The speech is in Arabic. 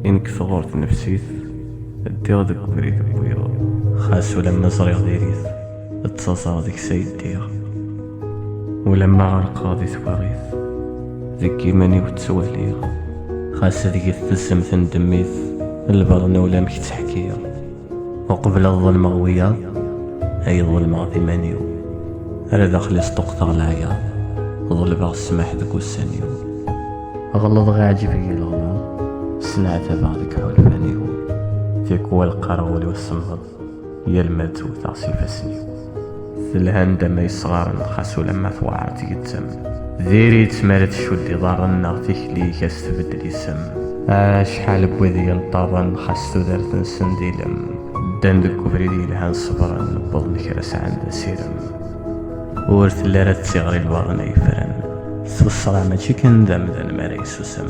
إنك ثغورت نفسيت دير دك بريد بويا خاصو لما صريغ ديريث اتصاصا ديك سيد دير ولما غرقا دي ثواريث ذيك إيماني وتسول ليا خاص ذيك الثسم تندميث البرنا ولا مك تحكيا وقبل الظلمة غويا هاي الظلمة غدي مانيو أنا داخل استقطع العيا ظلبة السماح دك والسانيو غلط غا عجبك الغلا سنعت بعضك حول فانيو فيك هو القرول والسمض هي المد وتعصيف سنيو ثلهان دما يصغارن خاصو لما ثوعرت يتم ذيري تمارت شودي ضارنا تيكلي كاستبدل يسم شحال بوذي الطابن خاصو دارت نسنديلم دان دك فريدي لها صبرا بضن كرس عند سيرم ورث اللي رات تيغري البارن يفرن الصلاة ماشي كان دام دان ماري سوسم